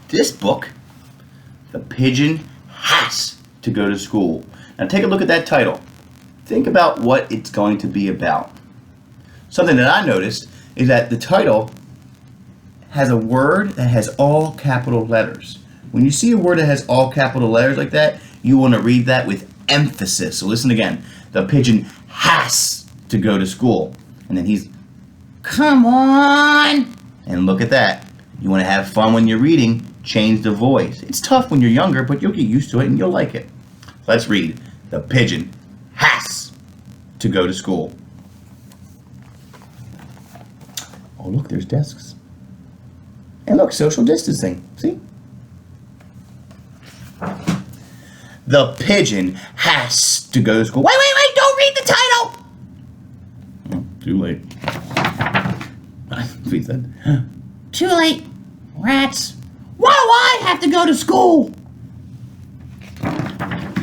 this book, The Pigeon Has to Go to School. Now take a look at that title. Think about what it's going to be about. Something that I noticed is that the title has a word that has all capital letters. When you see a word that has all capital letters like that, you want to read that with emphasis. So listen again. The pigeon has to go to school. And then he's, come on! And look at that. You want to have fun when you're reading, change the voice. It's tough when you're younger, but you'll get used to it and you'll like it. Let's read. The pigeon has to go to school. Oh, look, there's desks. And look, social distancing. See? The pigeon has to go to school. Wait, don't read the title! Oh, too late. He said. Too late, rats. Why do I have to go to school? I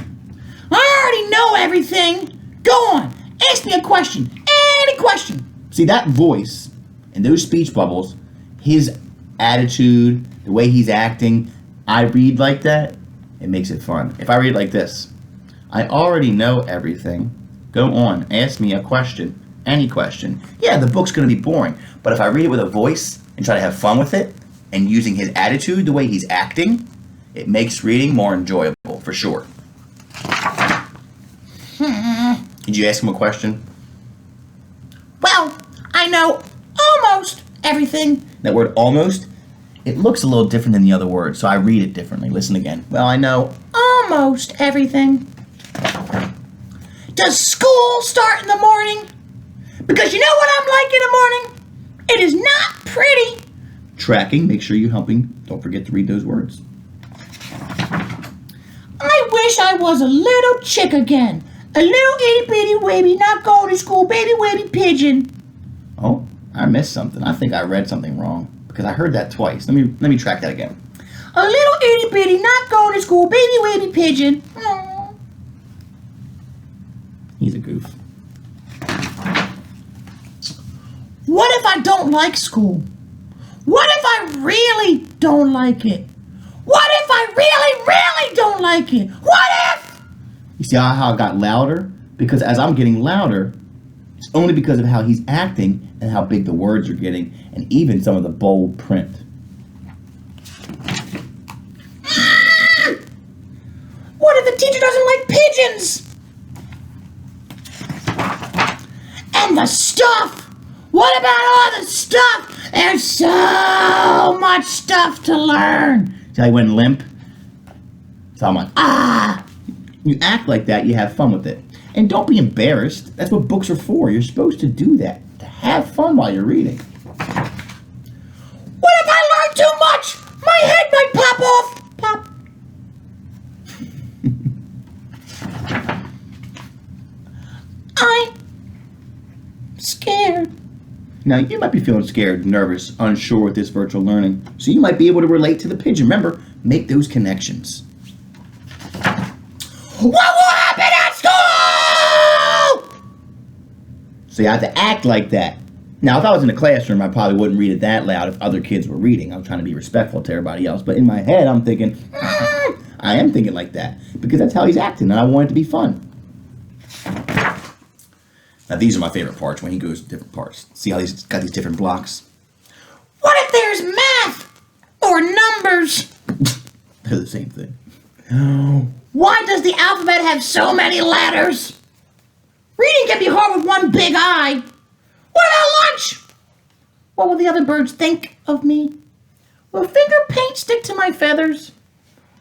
already know everything. Go on, ask me a question. Any question. See, that voice and those speech bubbles, his attitude, the way he's acting, I read like that, it makes it fun. If I read like this, I already know everything. Go on, ask me a question. Any question. Yeah, the book's going to be boring, but if I read it with a voice and try to have fun with it and using his attitude, the way he's acting, it makes reading more enjoyable, for sure. Did you ask him a question? Well, I know almost everything. That word almost, it looks a little different than the other word, so I read it differently. Listen again. Well, I know almost everything. Does school start in the morning? Because you know what I'm like in the morning? It is not pretty. Tracking, make sure you're helping. Don't forget to read those words. I wish I was a little chick again. A little itty bitty baby not going to school, baby pigeon. Oh, I missed something. I think I read something wrong because I heard that twice. Let me track that again. A little itty bitty not going to school, baby pigeon. Aww. He's a goof. What if I don't like school? What if I really don't like it? What if I really don't like it? What if? You see how it got louder? Because as I'm getting louder, it's only because of how he's acting and how big the words are getting, and even some of the bold print. What if the teacher doesn't like pigeons? And the stuff! What about all the stuff? There's so much stuff to learn. See how he went limp? So I'm like, You act like that, you have fun with it. And don't be embarrassed. That's what books are for. You're supposed to do that. To have fun while you're reading. What if I learn too much? My head might pop off. Pop. I'm scared. Now, you might be feeling scared, nervous, unsure with this virtual learning. So you might be able to relate to the pigeon. Remember, make those connections. What will happen at school? So you have to act like that. Now, if I was in a classroom, I probably wouldn't read it that loud if other kids were reading. I'm trying to be respectful to everybody else. But in my head, I'm thinking, I am thinking like that. Because that's how he's acting, and I want it to be fun. Now, these are my favorite parts when he goes to different parts. See how he's got these different blocks? What if there's math or numbers? They're the same thing. Why does the alphabet have so many letters? Reading can be hard with one big eye. What about lunch? What will the other birds think of me? Will finger paint stick to my feathers?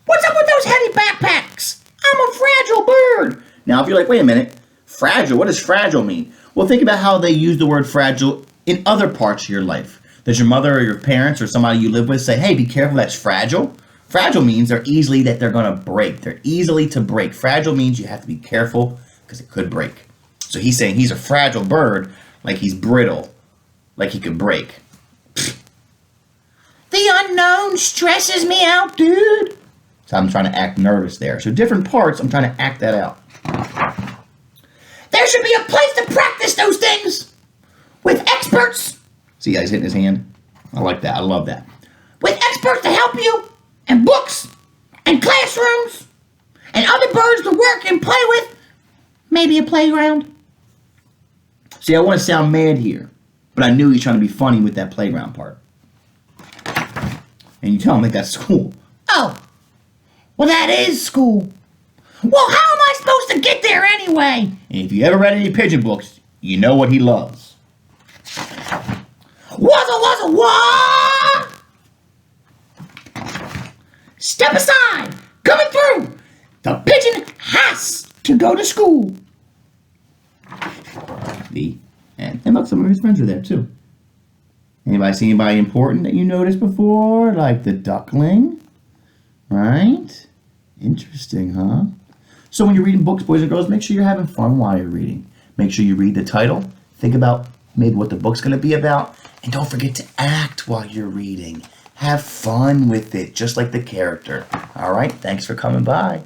What's up with those heavy backpacks? I'm a fragile bird. Now, if you're like, wait a minute, fragile, what does fragile mean? Well, think about how they use the word fragile in other parts of your life. Does your mother or your parents or somebody you live with say, hey, be careful, that's fragile? Fragile means they're going to break. They're easily to break. Fragile means you have to be careful because it could break. So he's saying he's a fragile bird, like he's brittle, like he could break. The unknown stresses me out, dude. So I'm trying to act nervous there. So different parts, I'm trying to act that out. There should be a place to practice those things with experts. See how he's hitting his hand? I like that. I love that. With experts to help you and books and classrooms and other birds to work and play with. Maybe a playground. See, I want to sound mad here, but I knew he's trying to be funny with that playground part. And you tell him like that's school. Oh, well, that is school. Well, how am I supposed to get there anyway? And if you ever read any pigeon books, you know what he loves. Wuzza, wah! Step aside! Coming through! The pigeon has to go to school. The end. And look, some of his friends are there too. Anybody see anybody important that you noticed before? Like the duckling? Right? Interesting, huh? So when you're reading books, boys and girls, make sure you're having fun while you're reading. Make sure you read the title. Think about maybe what the book's going to be about. And don't forget to act while you're reading. Have fun with it, just like the character. All right? Thanks for coming by.